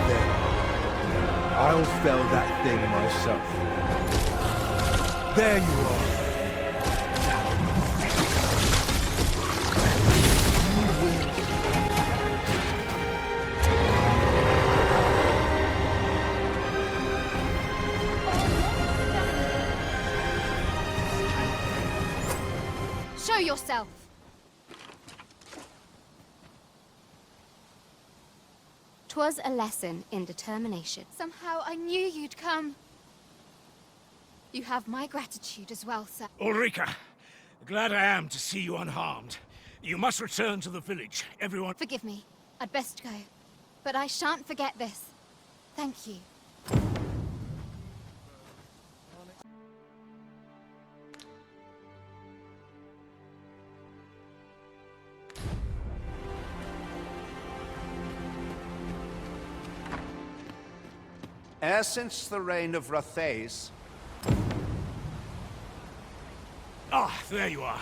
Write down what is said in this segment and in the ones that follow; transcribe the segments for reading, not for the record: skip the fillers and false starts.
then. I'll fell that thing myself. There you are. Show yourself! "'Twas a lesson in determination. Somehow I knew you'd come. You have my gratitude as well, sir. Ulrika, glad I am to see you unharmed. You must return to the village. Everyone... Forgive me. I'd best go. But I shan't forget this. Thank you. E'er since the reign of Rathays... Ah, there you are.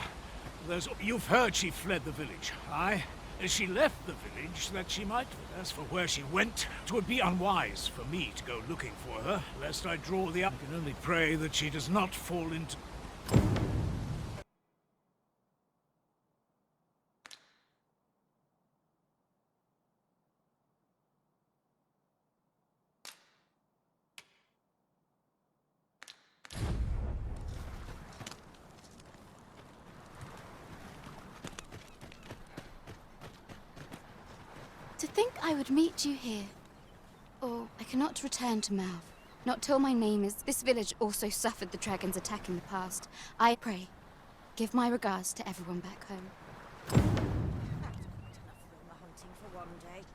You've heard she fled the village, aye? She left the village that she might... As for where she went, 'twould be unwise for me to go looking for her, lest I draw the... I can only pray that she does not fall into... To think I would meet you here. Or I cannot return to Merv. Not till my name is... This village also suffered the dragon's attack in the past. I pray, give my regards to everyone back home. That's quite enough rumor hunting for one day.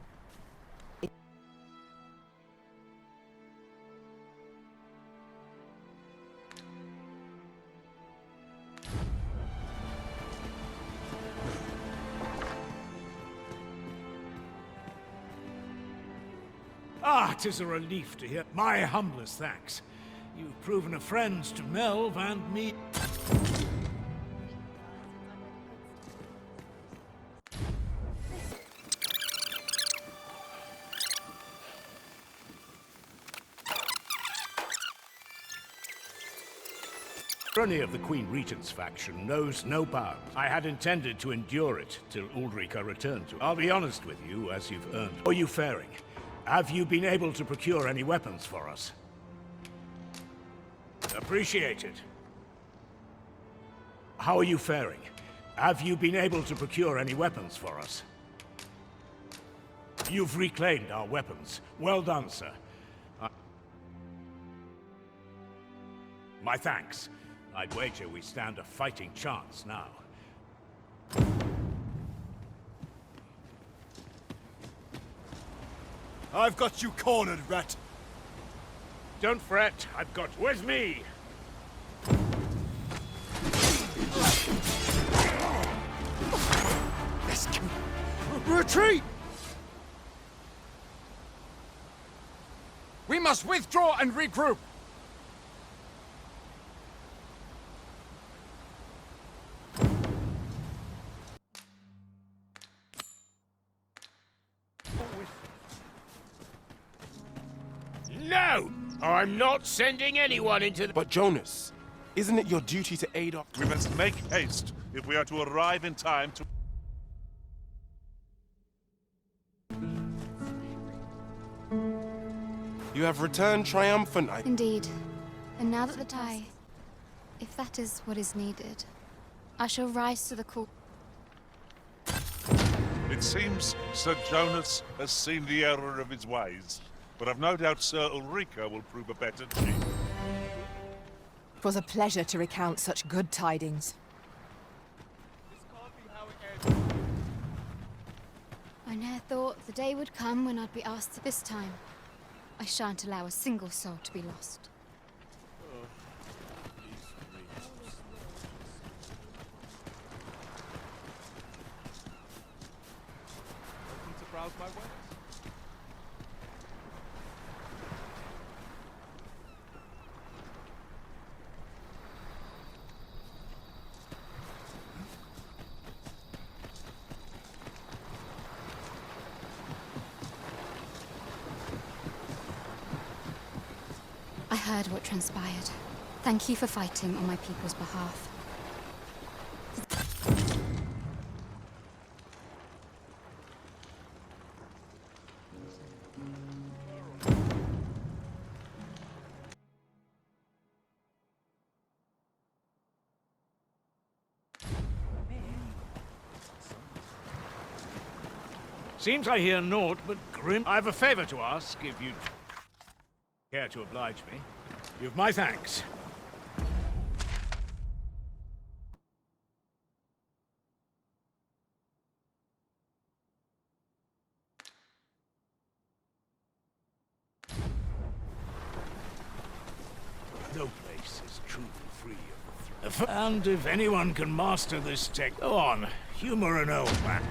Ah, 'tis a relief to hear. My humblest thanks. You've proven a friend to Melv and me. Tyranny of the Queen Regent's faction knows no bounds. I had intended to endure it till Ulrika returned to it. I'll be honest with you, as you've earned. How are you faring? Have you been able to procure any weapons for us? Appreciated. How are you faring? Have you been able to procure any weapons for us? You've reclaimed our weapons. Well done, sir. My thanks. I'd wager we stand a fighting chance now. I've got you cornered, rat. Don't fret, I've got with me. Retreat! We must withdraw and regroup. No! I'm not sending anyone into the... But Jonas, isn't it your duty to aid our... We must make haste if we are to arrive in time to... You have returned triumphant, Indeed. And now that the tie... If that is what is needed, I shall rise to the call. It seems Sir Jonas has seen the error of his ways, but I've no doubt Sir Ulrika will prove a better chief. 'Twas a pleasure to recount such good tidings. I ne'er thought the day would come when I'd be asked to this time. I shan't allow a single soul to be lost. To browse my way. heard what transpired. Thank you for fighting on my people's behalf. Seems I hear naught but grim. I have a favor to ask, if you'd care to oblige me. You've my thanks. No place is truly free of the and if anyone can master this tech, go on, humor an old man.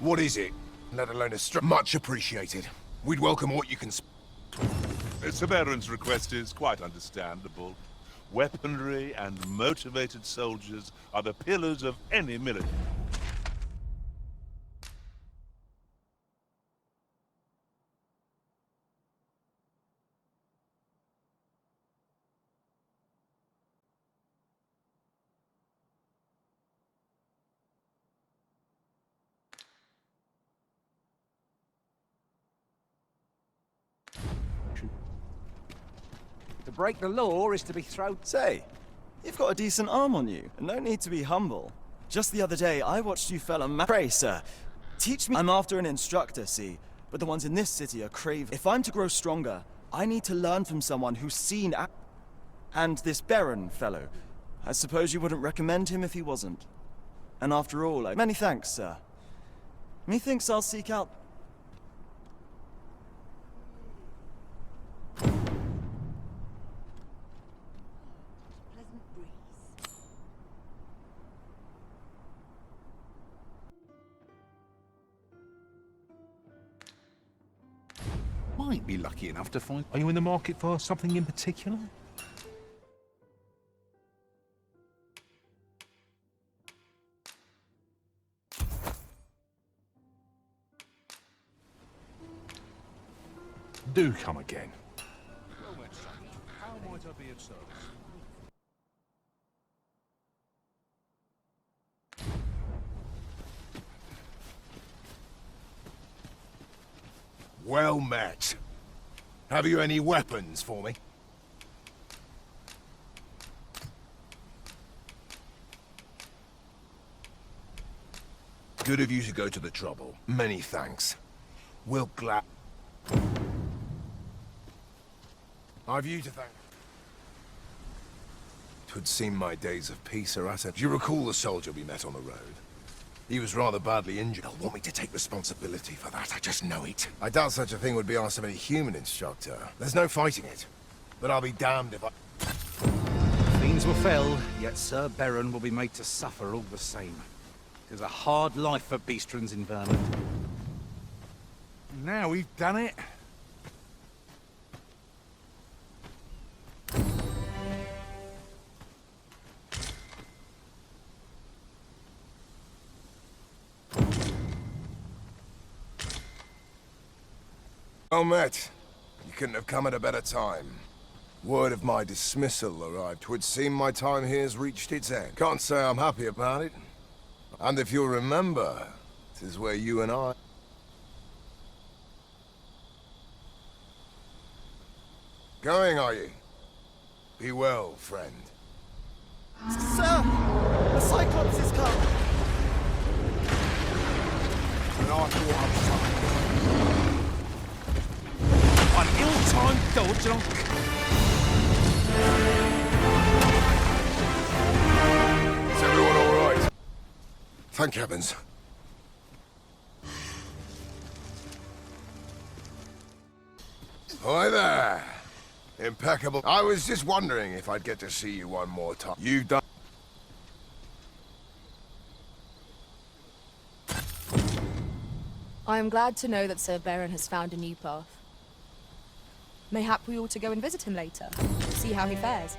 What is it? Let alone a much appreciated. We'd welcome what you can Sir Baron's request is quite understandable. Weaponry and motivated soldiers are the pillars of any military. To break the law is to be thrown. Say, you've got a decent arm on you, and no need to be humble. Just the other day, I watched you fell on Pray, sir. Teach me. I'm after an instructor, see, but the ones in this city are craven. If I'm to grow stronger, I need to learn from someone who's seen and this Beren fellow. I suppose you wouldn't recommend him if he wasn't. And after all, many thanks, sir. Methinks I'll seek out... Might be lucky enough to find... Are you in the market for something in particular? Do come again. How might I be of service? Well met. Have you any weapons for me? Good of you to go to the trouble. Many thanks. We'll glad... I've you to thank. 'Twould seem my days of peace are at end. Do you recall the soldier we met on the road? He was rather badly injured. They'll want me to take responsibility for that, I just know it. I doubt such a thing would be asked of any human instructor. There's no fighting it. But I'll be damned if I... Fiends were felled, yet Sir Beren will be made to suffer all the same. 'Tis a hard life for Beastrons in vermin. Now we've done it. Well met. You couldn't have come at a better time. Word of my dismissal arrived. 'Twould seem my time here's reached its end. Can't say I'm happy about it. And if you'll remember, 'tis where you and I... Going, are you? Be well, friend. Sir! The Cyclops has come! And I thought An ill-timed dodge and Is everyone all right? Thank heavens. Hi there. Impeccable. I was just wondering if I'd get to see you one more time. You've done... I am glad to know that Sir Beren has found a new path. Mayhap we ought to go and visit him later, see how he fares.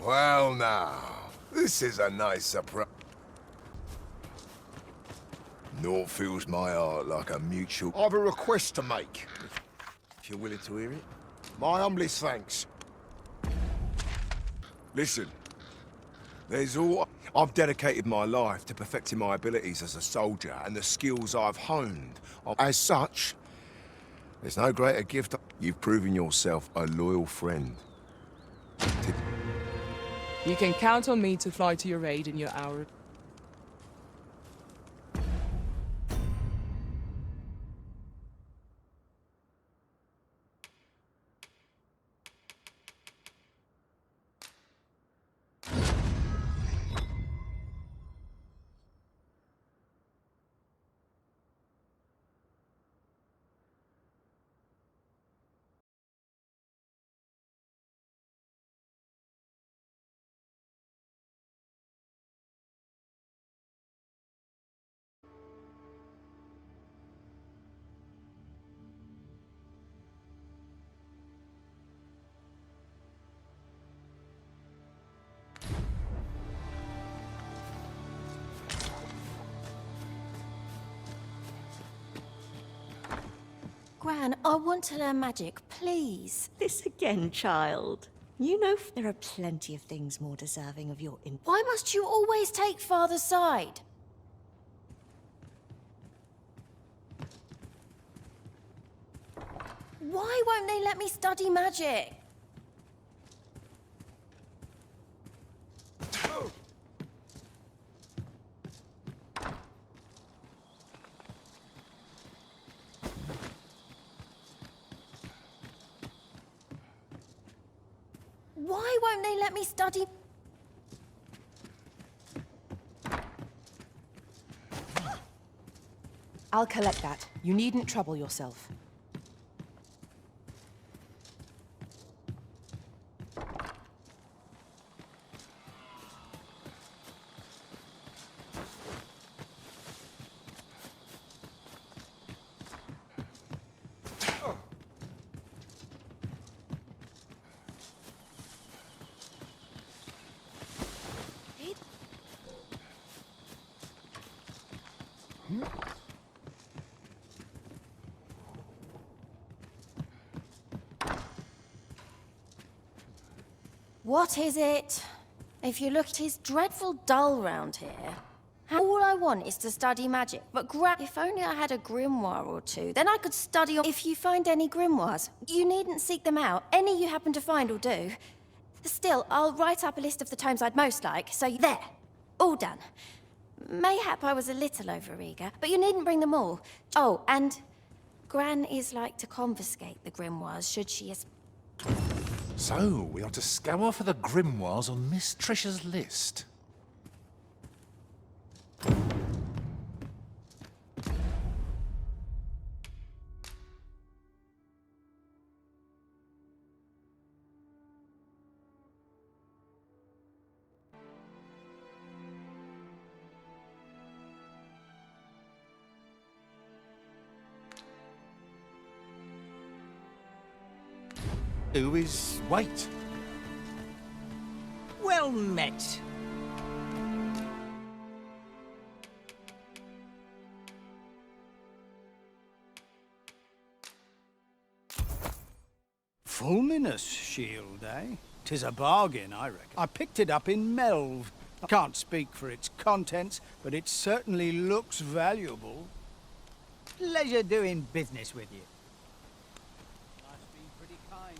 Well now, this is a nice surprise. Naught fills my heart like a mutual... I've a request to make, if you're willing to hear it. My humblest thanks. Listen, I've dedicated my life to perfecting my abilities as a soldier and the skills I've honed. As such, there's no greater gift. You've proven yourself a loyal friend. You can count on me to fly to your aid in your hour. Gran, I want to learn magic, please. This again, child. You know there are plenty of things more deserving of your Why must you always take Father's side? Why won't they let me study magic? Why won't they let me study? I'll collect that. You needn't trouble yourself. What is it? If you look, it is dreadful dull round here. All I want is to study magic, but if only I had a grimoire or two, then I could study. If you find any grimoires, you needn't seek them out. Any you happen to find will do. Still, I'll write up a list of the tomes I'd most like, so there. All done. Mayhap I was a little overeager, but you needn't bring them all. Oh, and Gran is like to confiscate the grimoires should she... So, we are to scour for the grimoires on Miss Trisha's list. Who is... Wait. Well met. Fulminous shield, eh? 'Tis a bargain, I reckon. I picked it up in Melve. I can't speak for its contents, but it certainly looks valuable. Pleasure doing business with you. Must be pretty kind.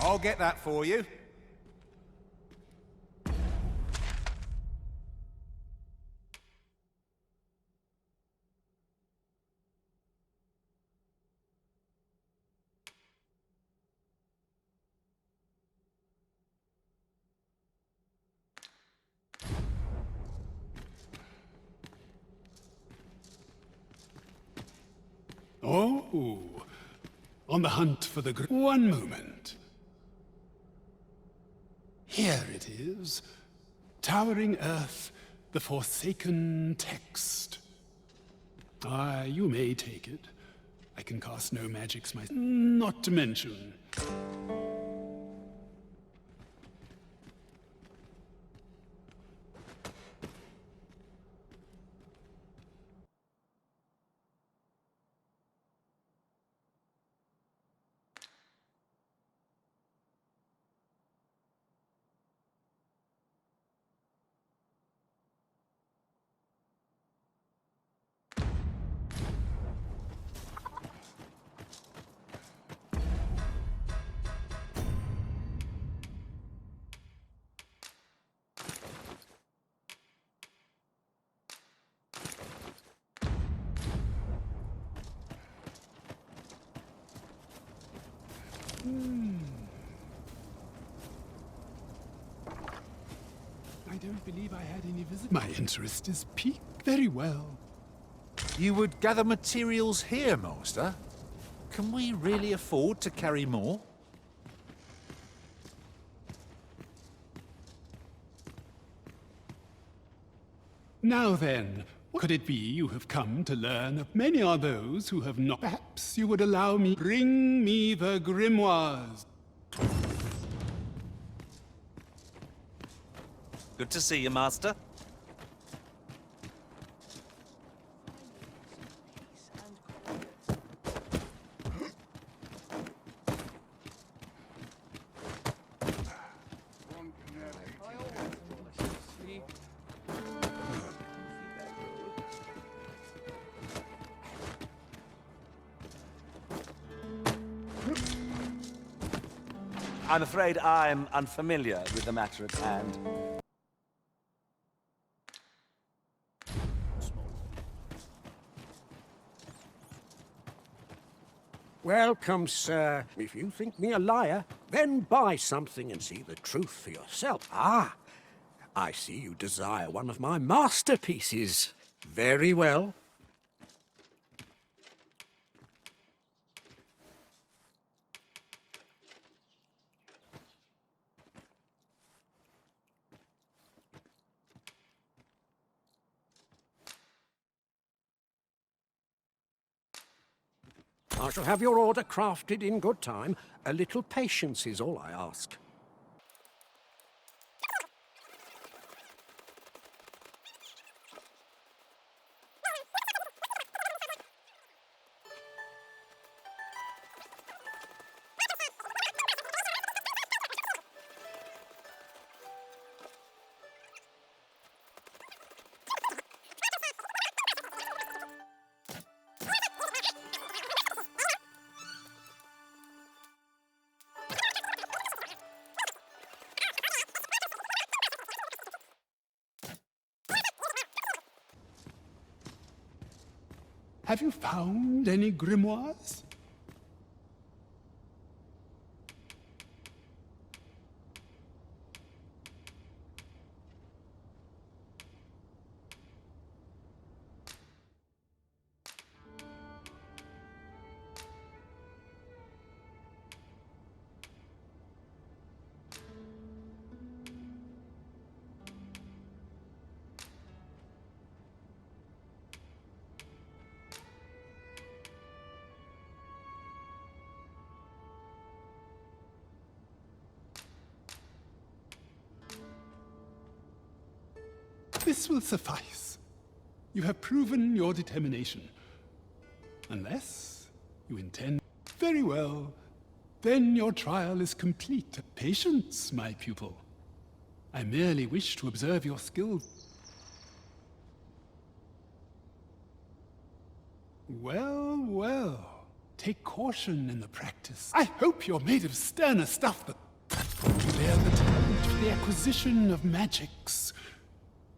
I'll get that for you. Oh, on the hunt for the one moment. Here it is. Towering Earth, the Forsaken Text. Ah, you may take it. I can cast no magics myself. Not to mention. I don't believe I had any visit. My interest is piqued very well. You would gather materials here, Master? Can we really afford to carry more? Now then, what could it be you have come to learn of? Many are those who have not. Perhaps you would allow me. Bring me the grimoires. Good to see you, Master. I'm afraid I'm unfamiliar with the matter at hand. Welcome, sir. If you think me a liar, then buy something and see the truth for yourself. Ah, I see you desire one of my masterpieces. Very well. I shall have your order crafted in good time. A little patience is all I ask. Have you found any grimoires? This will suffice. You have proven your determination. Unless you intend... Very well. Then your trial is complete. Patience, my pupil. I merely wish to observe your skill. Well, well. Take caution in the practice. I hope you're made of sterner stuff that bear the talent for the acquisition of magics.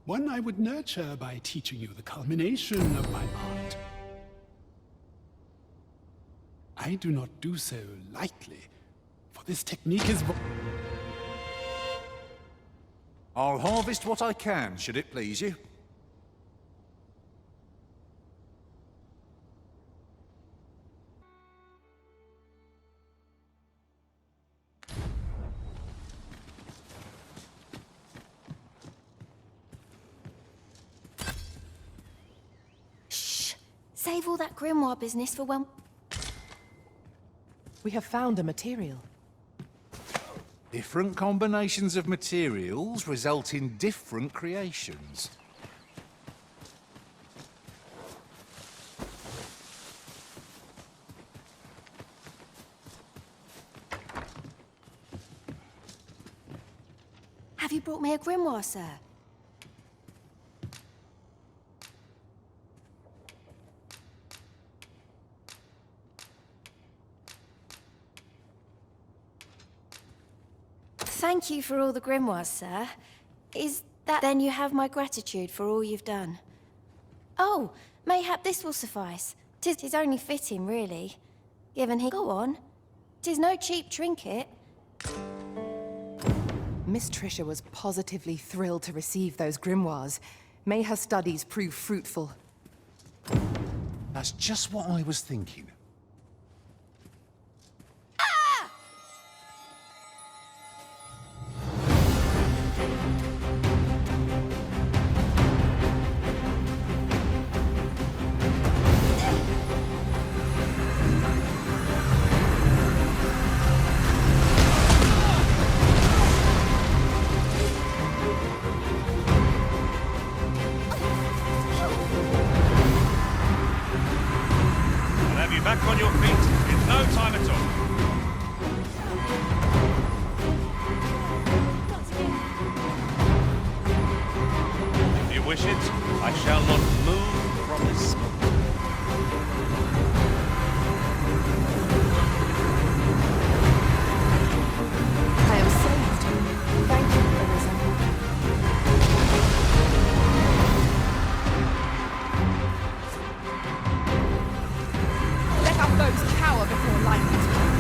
One I would nurture by teaching you the culmination of my art. I do not do so lightly, for this technique is... I'll harvest what I can, should it please you. Shh! Save all that grimoire business for when... We have found a material. Different combinations of materials result in different creations. Have you brought me a grimoire, sir? Thank you for all the grimoires, sir. Is that then you have my gratitude for all you've done? Oh, mayhap this will suffice. 'Tis only fitting, really. Given he... Go on. 'Tis no cheap trinket. Miss Trysha was positively thrilled to receive those grimoires. May her studies prove fruitful. That's just what I was thinking. Back on your feet in no time at all. If you wish it, I shall not move from this spot. I am saved. Thank you, Arisen. Let our foes cower before lightning strikes.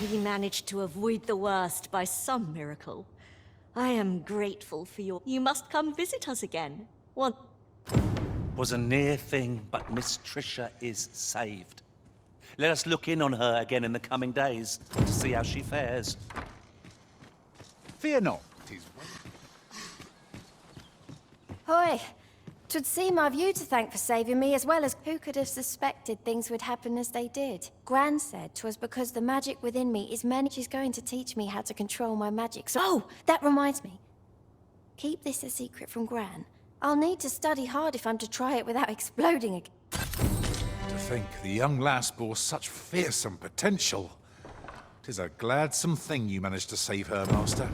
We managed to avoid the worst by some miracle. I am grateful for your... You must come visit us again. One... Was a near thing, but Miss Trysha is saved. Let us look in on her again in the coming days to see how she fares. Fear not, 'tis Hoy! 'Twould seem I've you to thank for saving me as well as who could have suspected things would happen as they did. Gran said 'twas because the magic within me is many. She's going to teach me how to control my magic. So, oh, that reminds me. Keep this a secret from Gran. I'll need to study hard if I'm to try it without exploding again. To think the young lass bore such fearsome potential. 'Tis a gladsome thing you managed to save her, Master.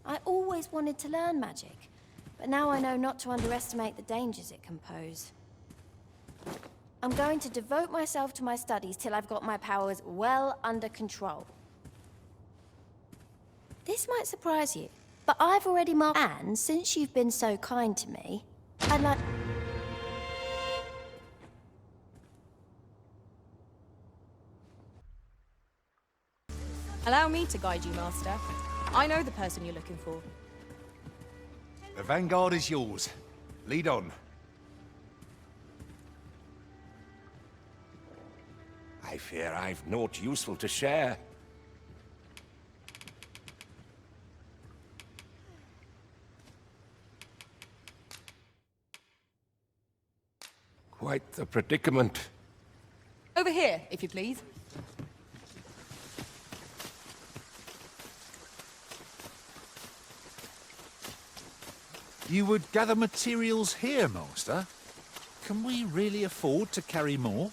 I always wanted to learn magic, but now I know not to underestimate the dangers it can pose. I'm going to devote myself to my studies till I've got my powers well under control. This might surprise you, but I've already marked. And since you've been so kind to me, I'd like... Allow me to guide you, Master. I know the person you're looking for. The vanguard is yours. Lead on. I fear I've naught useful to share. Quite the predicament. Over here, if you please. You would gather materials here, Master? Can we really afford to carry more?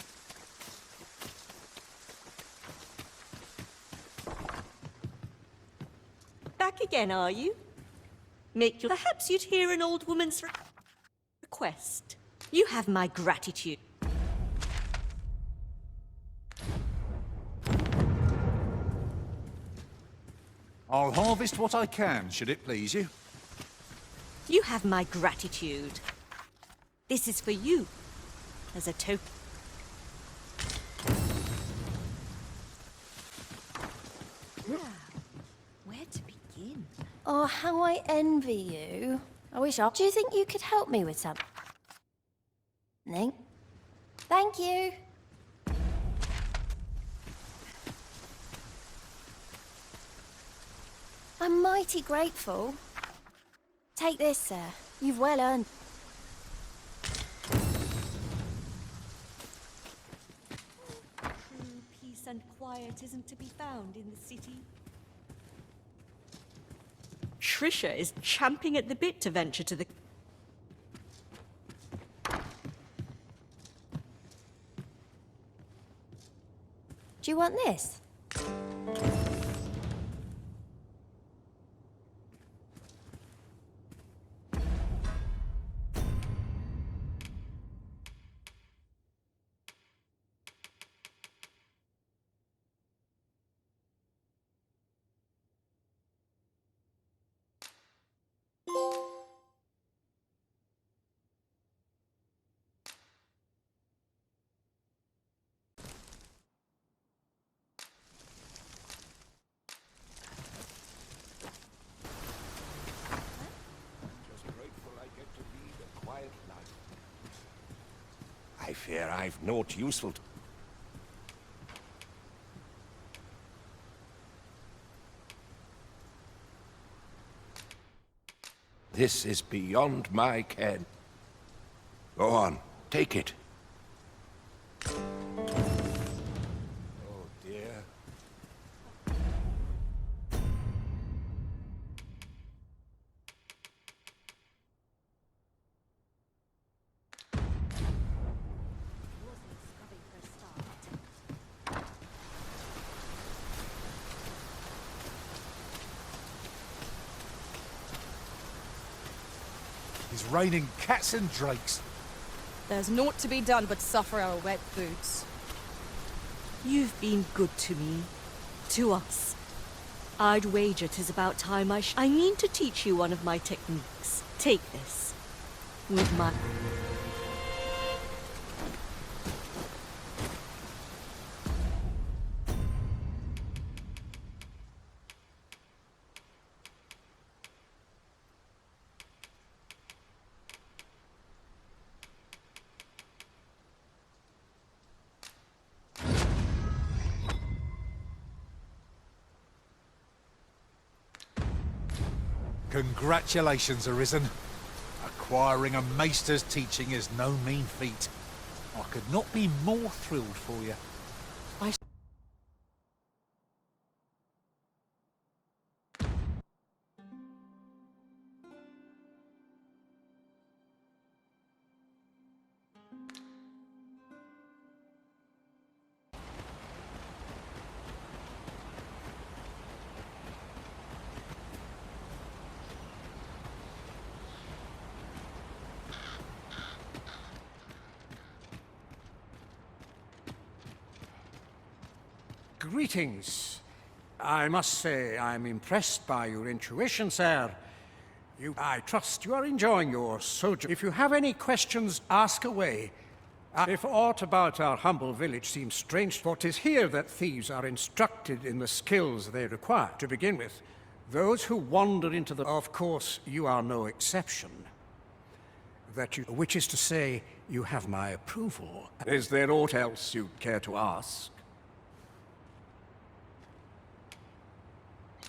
Back again, are you? Make your... Perhaps you'd hear an old woman's request. You have my gratitude. I'll harvest what I can, should it please you. You have my gratitude. This is for you, as a token. Now, where to begin? Oh, how I envy you. I wish I... Do you think you could help me with something? Thank you. I'm mighty grateful. Take this, sir. You've well earned. True peace and quiet isn't to be found in the city. Trysha is champing at the bit to venture to the... Do you want this? I fear I've naught useful to... This is beyond my ken. Go on, take it. Oh dear. It's raining cats and drakes. There's naught to be done but suffer our wet boots. You've been good to me. To us. I'd wager 'tis about time I mean to teach you one of my techniques. Take this. With my... Congratulations, Arisen. Acquiring a maester's teaching is no mean feat. I could not be more thrilled for you. Greetings. I must say I'm impressed by your intuition, sir. I trust you are enjoying your sojourn. If you have any questions, ask away. If aught about our humble village seems strange, for 'tis here that thieves are instructed in the skills they require. To begin with, those who wander into the... Of course, you are no exception. Which is to say, you have my approval. Is there aught else you'd care to ask?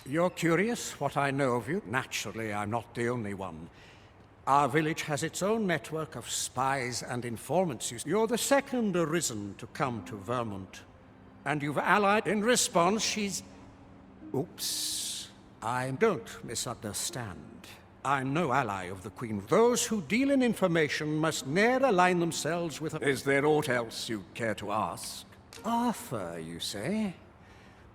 You're curious what I know of you? Naturally, I'm not the only one. Our village has its own network of spies and informants. You're the second arisen to come to Vermont. And you've allied. In response, she's... Oops. I don't misunderstand. I'm no ally of the Queen. Those who deal in information must ne'er align themselves with... Is there aught else you'd care to ask? Arthur, you say?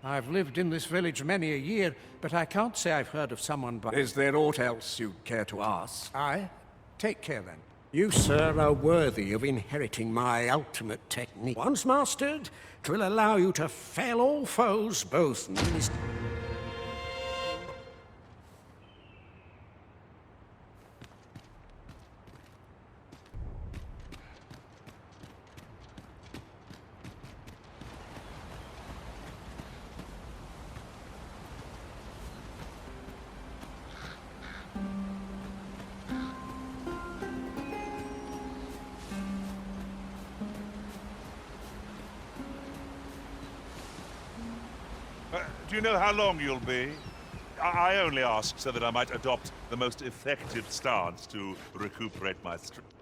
I've lived in this village many a year, but I can't say I've heard of someone by... Is there aught else you'd care to ask? Aye. Take care, then. You, sir, are worthy of inheriting my ultimate technique. Once mastered, 'twill allow you to fell all foes, both... Do you know how long you'll be? I only ask so that I might adopt the most effective stance to recuperate my strength.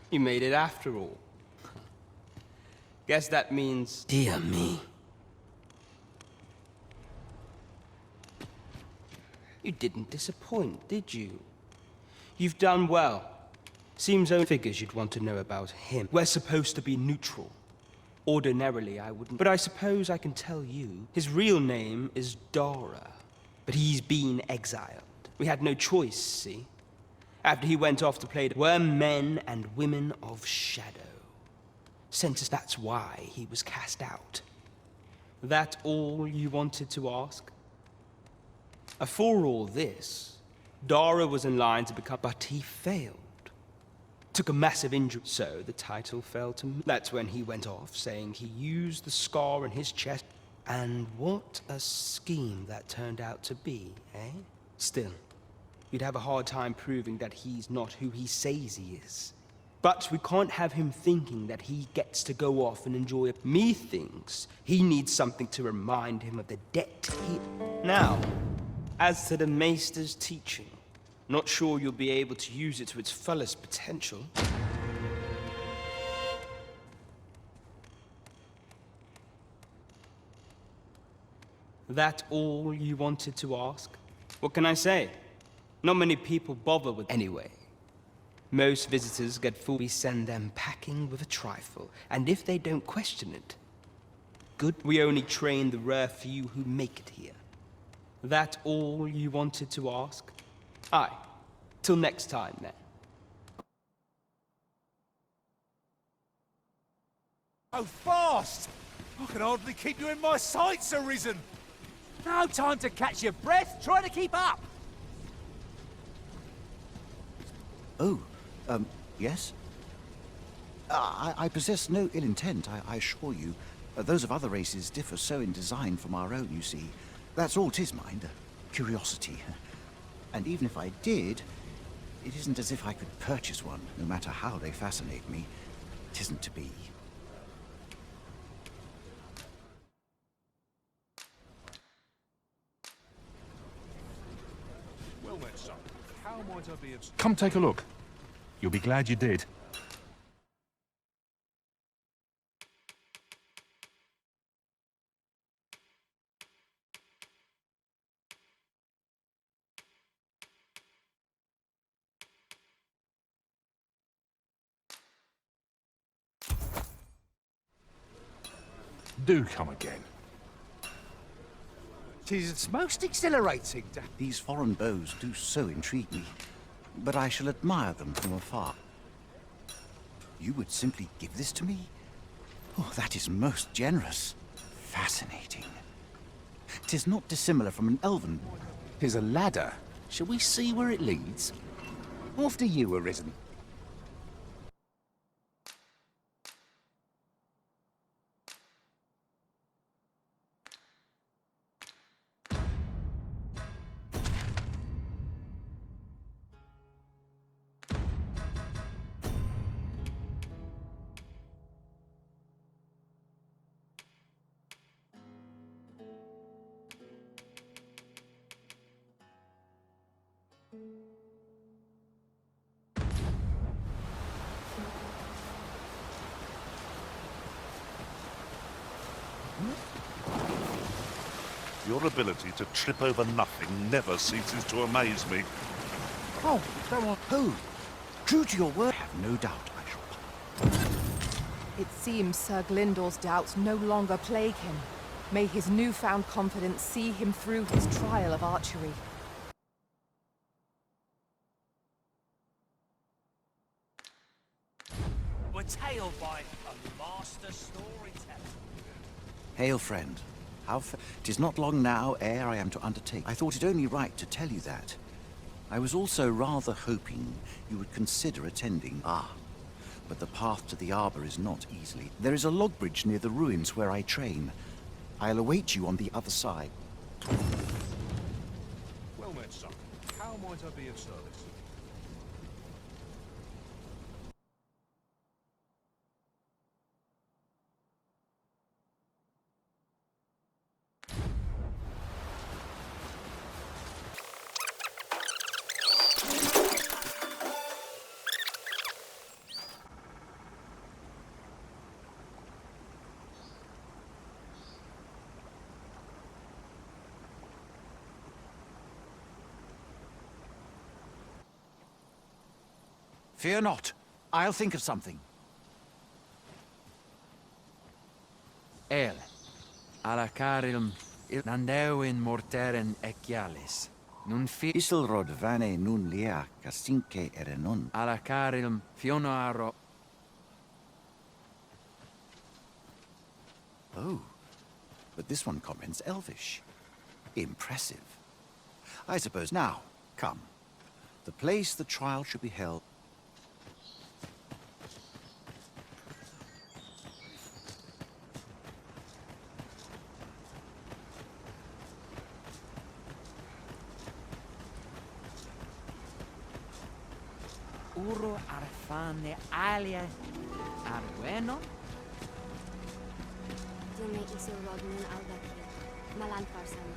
You made it after all. Guess that means... Dear me. You didn't disappoint, did you? You've done well. Seems only figures you'd want to know about him. We're supposed to be neutral. Ordinarily, I wouldn't. But I suppose I can tell you. His real name is Dara. But he's been exiled. We had no choice, see? After he went off to play, were men and women of shadow. Since that's why he was cast out. That all you wanted to ask? For all this, Dara was in line to become, but he failed. Took a massive injury, so the title fell to me. That's when he went off, saying he used the scar in his chest. And what a scheme that turned out to be, eh? Still, you'd have a hard time proving that he's not who he says he is. But we can't have him thinking that he gets to go off and enjoy it. Me thinks he needs something to remind him of the debt he... Now, as to the Maester's teaching, not sure you'll be able to use it to its fullest potential. That all you wanted to ask? What can I say? Not many people bother with... Anyway, Most visitors get full. We send them packing with a trifle, and if they don't question it, good. We only train the rare few who make it here. That all you wanted to ask? Aye. Till next time, then. Oh, fast! I can hardly keep you in my sights, Arisen! No time to catch your breath. Try to keep up. Oh, yes? I possess no ill intent, I assure you. Those of other races differ so in design from our own, you see. That's all 'tis, mind. Curiosity. And even if I did, it isn't as if I could purchase one, no matter how they fascinate me. It isn't to be. Well met, son. How might I be of... Come take a look. You'll be glad you did. Do come again. Tis most exhilarating to... These foreign bows do so intrigue me, but I shall admire them from afar. You would simply give this to me? Oh, that is most generous. Fascinating. 'Tis not dissimilar from an elven. 'Tis a ladder. Shall we see where it leads? After you, Arisen. Your ability to trip over nothing never ceases to amaze me. Oh, there are... Oh, true to your word, I have no doubt I shall... It seems Sir Glyndor's doubts no longer plague him. May his newfound confidence see him through his trial of archery. We're tailed by a master storyteller. Hail, friend. Tis not long now ere I am to undertake. I thought it only right to tell you that. I was also rather hoping you would consider attending. But the path to the arbor is not easily. There is a log bridge near the ruins where I train. I'll await you on the other side. Well met, son. How might I be of service? Fear not. I'll think of something. El, alacarilum, nandeuin morteren ecialis. Nun fi... Isilrod vane nun lia casinque erenon. Alacarilum fionoaro... Oh, but this one comments Elvish. Impressive. I suppose now, come. The place the trial should be held. Uro arfane alia argueno? Dume isilrod nun aldaki, malan farsana.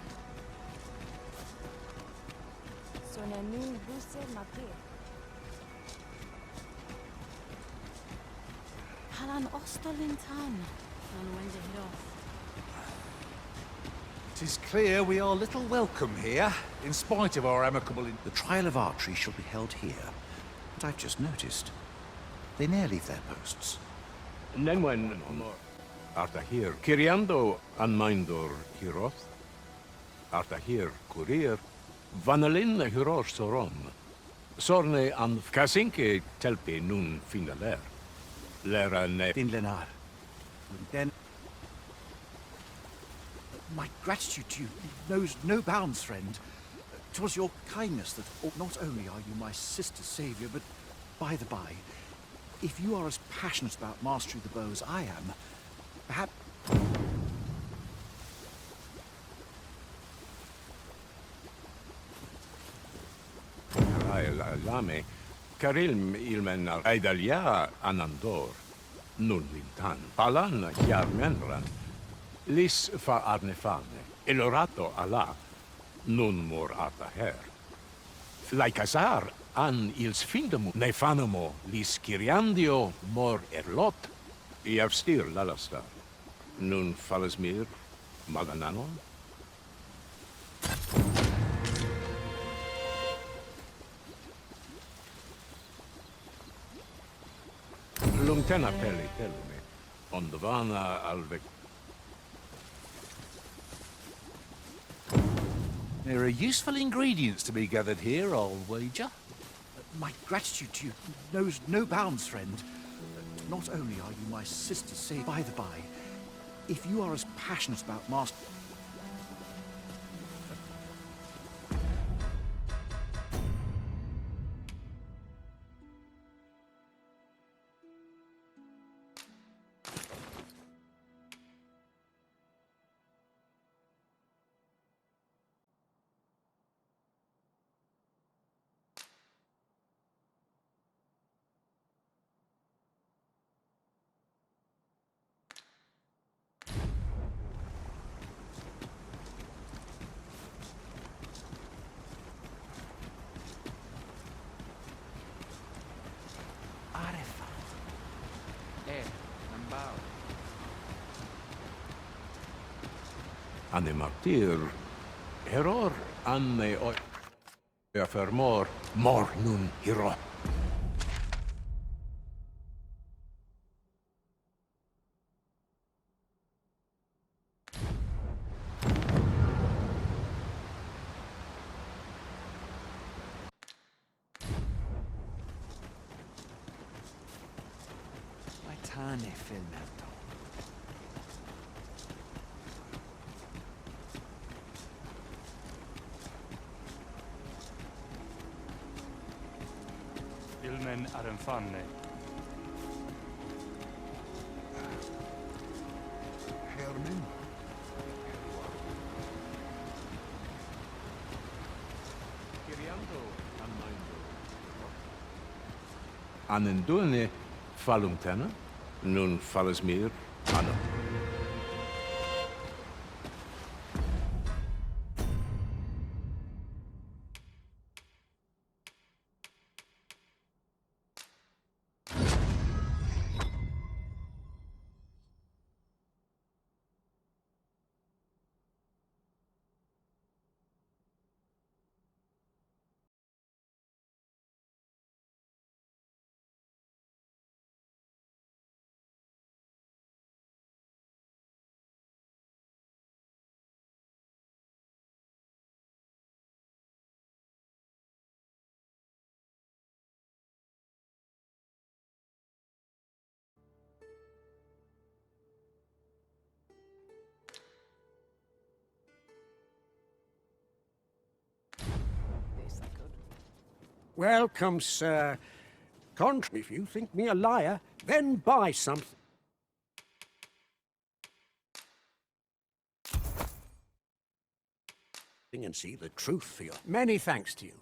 Sonenu buse mapir. Halan ostolin tan. Tis clear we are little welcome here, in spite of our amicable... The trial of archery shall be held here. But I've just noticed. They ne'er leave their posts. Nenwen Arta here. Kiriando anmindor hiroth. Arta here courier. Vanalin hiror soron. Sorne an Kasinke telpe nun finaler. Lera ne. In Lennart. Then my gratitude to you knows no bounds, friend. 'Twas your kindness that not only are you my sister's saviour, but by the by, if you are as passionate about mastery of the bow as I am, perhaps... Lame, Karilm ilmen Aidalia anandor, nun lintan, palan chiar menran, lis fa arnefane, elorato ala, nun mor arta her. Laicasar an ils findamo, nefanamo, lis kiriandio mor erlot, iavstir lalastar, nun falasmir magananon. Lungtena pellume, on the vana alvec. There are useful ingredients to be gathered here, I'll wager. My gratitude to you knows no bounds, friend. Not only are you my sister's saviour, by the by, if you are as passionate about master... Ane martir, error anne oi affermor, mor nun hero. Tane filmerto. Ilmen arenfanne. Hermin. Kiriando Anendune falumtena, nun falasmir anno. Welcome, sir. If you think me a liar, then buy something. And see the truth for you. Many thanks to you.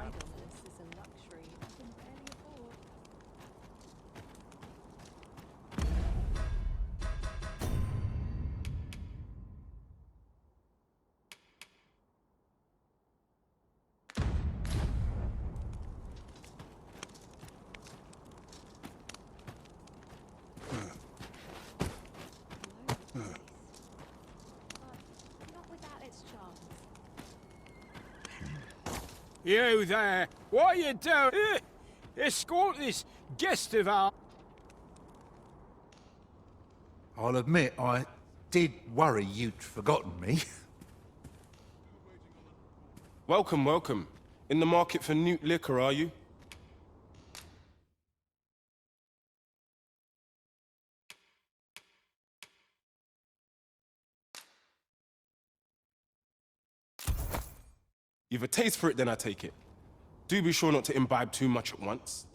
Idleness is a luxury I can barely afford. You there! What are you doing? Escort this guest of ours. I'll admit, I did worry you'd forgotten me. Welcome, welcome. In the market for new liquor, are you? You've a taste for it, then I take it. Do be sure not to imbibe too much at once.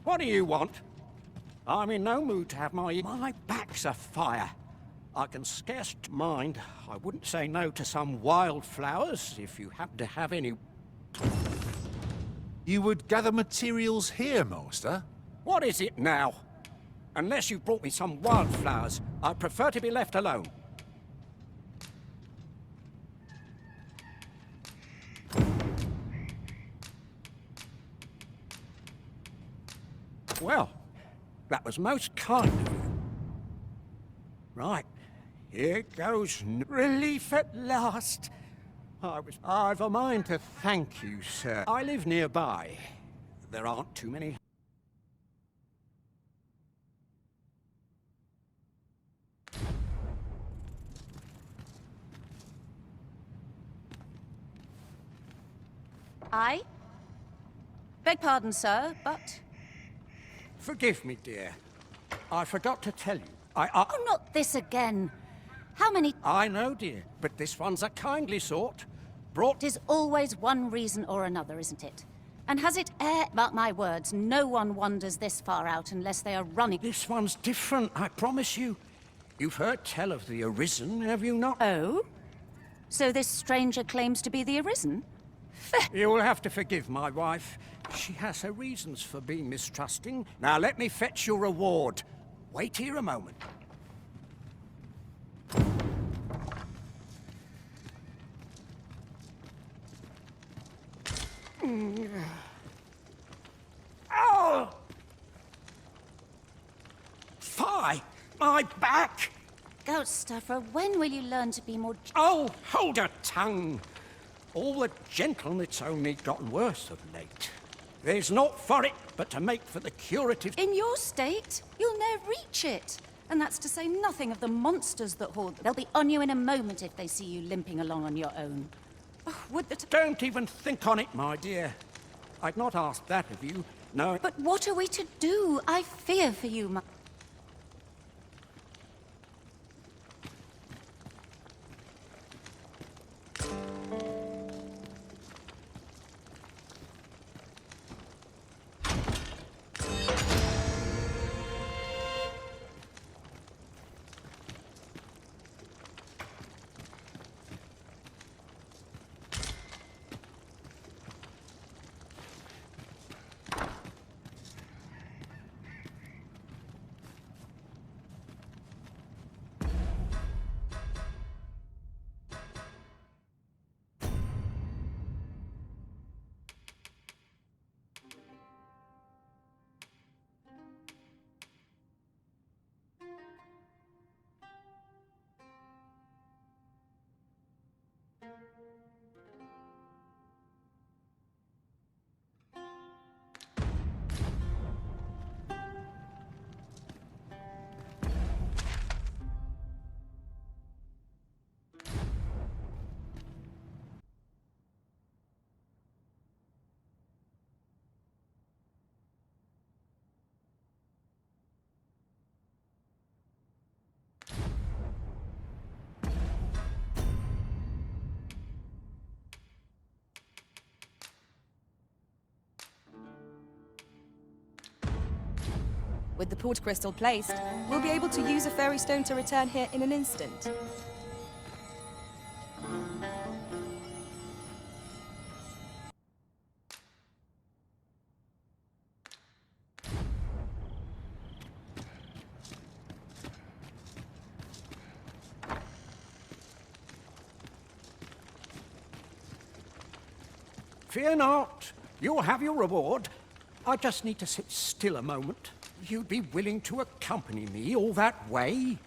What do you want? I'm in no mood to have my back's afire. I can scarce mind. I wouldn't say no to some wildflowers if you happen to have any. You would gather materials here, Master? What is it now? Unless you brought me some wildflowers, I'd prefer to be left alone. Well, that was most kind of you. Right, here goes relief at last. I've a mind to thank you, sir. I live nearby. There aren't too many. I beg pardon, sir, but... Forgive me, dear. I forgot to tell you. Oh, not this again. How many... I know, dear, but this one's a kindly sort. Brought... It is always one reason or another, isn't it? And has it mark my words, no one wanders this far out unless they are running... This one's different, I promise you. You've heard tell of the Arisen, have you not? Oh? So this stranger claims to be the Arisen? You will have to forgive my wife. She has her reasons for being mistrusting. Now let me fetch your reward. Wait here a moment. Oh! Fie! My back! Goat stuffer, when will you learn to be more... Oh, hold your tongue! All the gentle, it's only gotten worse of late. There's naught for it but to make for the curative... In your state, you'll ne'er reach it. And that's to say nothing of the monsters that hoard. They'll be on you in a moment if they see you limping along on your own. Oh, would that... Don't even think on it, my dear. I'd not ask that of you, no. But what are we to do? I fear for you, my... With the port crystal placed, we'll be able to use a fairy stone to return here in an instant. Fear not. You'll have your reward. I just need to sit still a moment. You'd be willing to accompany me all that way?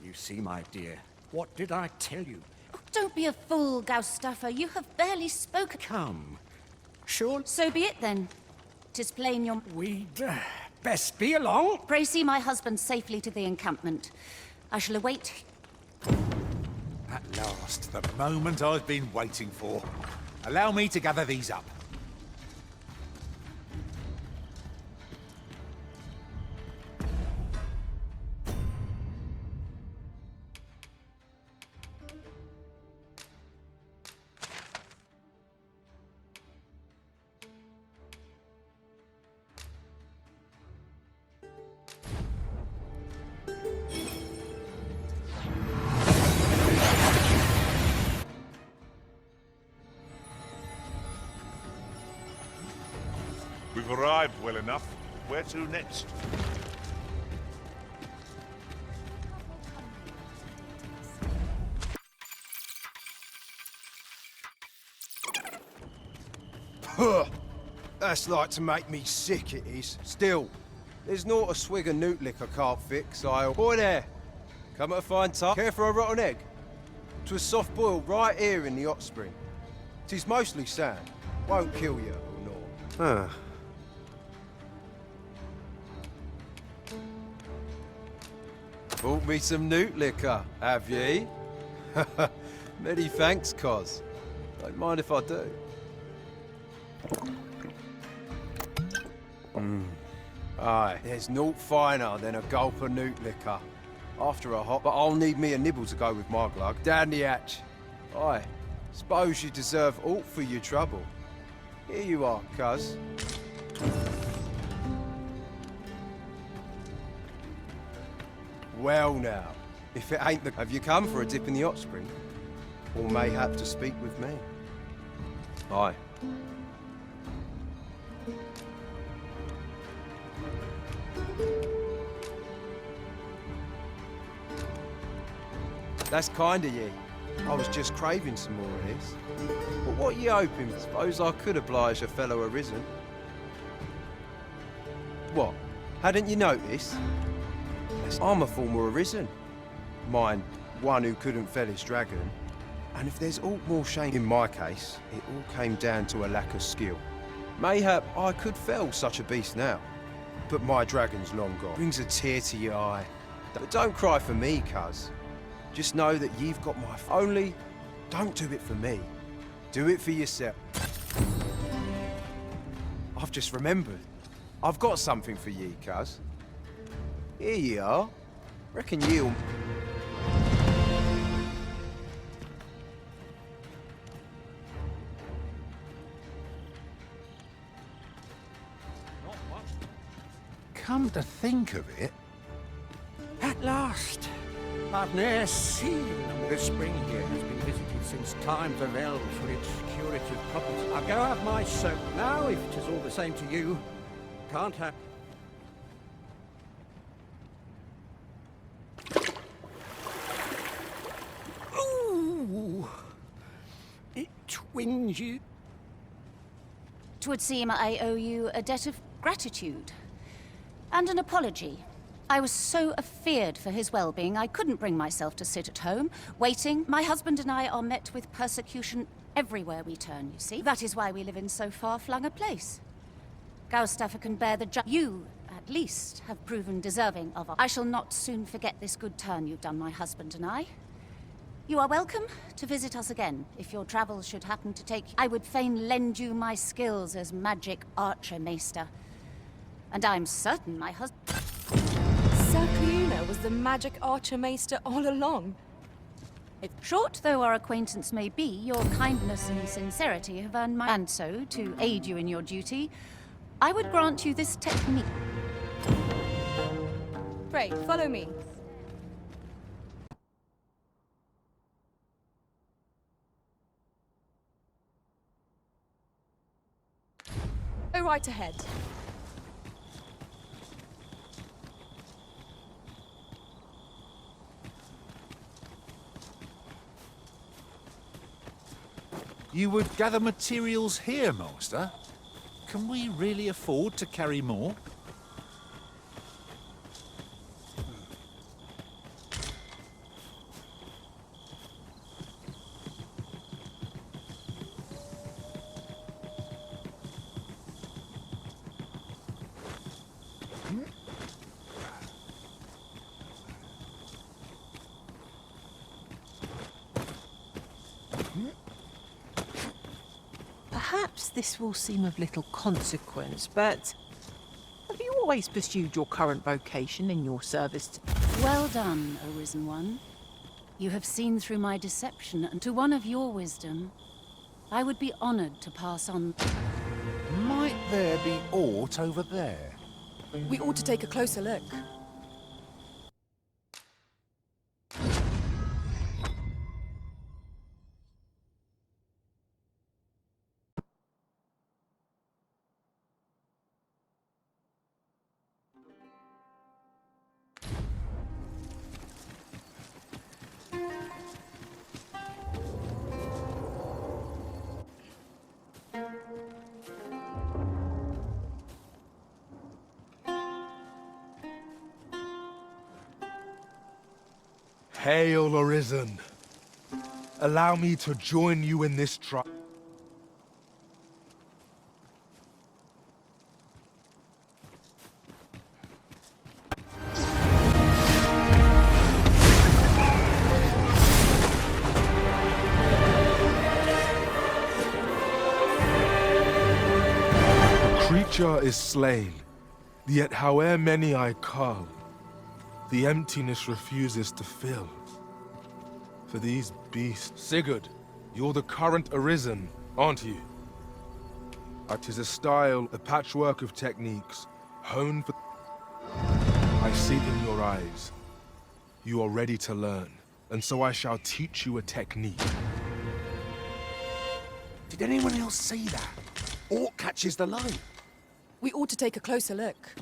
You see, my dear, what did I tell you? Don't be a fool, Gaustaffer. You have barely spoken. Come. Sure. So be it then. 'Tis plain you're... We'd best be along. Pray see my husband safely to the encampment. I shall await... At last, the moment I've been waiting for. Allow me to gather these up. We've arrived well enough. Where to next? Huh. That's like to make me sick, it is. Still, there's not a swig of newt lick I can't fix, I'll... Boy there! Come at a fine time. Care for a rotten egg? 'Twas soft boiled right here in the hot spring. 'Tis mostly sand. Won't kill you or not. Bought me some newt liquor, have ye? Many thanks, Cos. Don't mind if I do. Aye, there's naught finer than a gulp of newt liquor. After a hop, but I'll need me a nibble to go with my glug. Down the hatch. Aye, suppose you deserve aught for your trouble. Here you are, cuz. Well now, if it ain't the... Have you come for a dip in the hot spring? Or mayhap to speak with me? Aye. That's kind of ye. I was just craving some more of this. But what ye hoping? Suppose I could oblige a fellow arisen. What? Hadn't you noticed? I'm a former arisen. Mind, one who couldn't fell his dragon. And if there's aught more shame in my case, it all came down to a lack of skill. Mayhap I could fell such a beast now, but my dragon's long gone. Brings a tear to your eye. But don't cry for me, cuz. Just know that you've got my... Only, don't do it for me. Do it for yourself. I've just remembered. I've got something for ye, cuz. Here ye are. Reckon you'll... Come to think of it... At last! I've ne'er seen them. The spring here has been visited since times of eld for its curative properties. I'll go have my soak now, if 'tis all the same to you. Can't have... Ooh! It twinges you. 'Twould seem I owe you a debt of gratitude. And an apology. I was so afeard for his well-being, I couldn't bring myself to sit at home, waiting. My husband and I are met with persecution everywhere we turn, you see. That is why we live in so far-flung a place. Gaustaffer can bear the You, at least, have proven deserving of our... I shall not soon forget this good turn you've done, my husband and I. You are welcome to visit us again, if your travels should happen to take... I would fain lend you my skills as magic Aricer-master. And I'm certain my husband... Sir Cliodhna was the magic Aricer-maester all along. Short though our acquaintance may be, your kindness and sincerity have earned my... And so, to aid you in your duty, I would grant you this technique. Pray, follow me. Go right ahead. You would gather materials here, Master? Can we really afford to carry more? Perhaps this will seem of little consequence, but have you always pursued your current vocation in your service to... Well done, O Risen One. You have seen through my deception, and to one of your wisdom, I would be honored to pass on... Might there be aught over there? We ought to take a closer look. Hail, Arisen. Allow me to join you in this trial. The creature is slain, yet however many I cull, the emptiness refuses to fill. For these beasts... Sigurd, you're the current Arisen, aren't you? It is a style, a patchwork of techniques, honed for... I see it in your eyes. You are ready to learn, and so I shall teach you a technique. Did anyone else see that? Orc catches the light. We ought to take a closer look.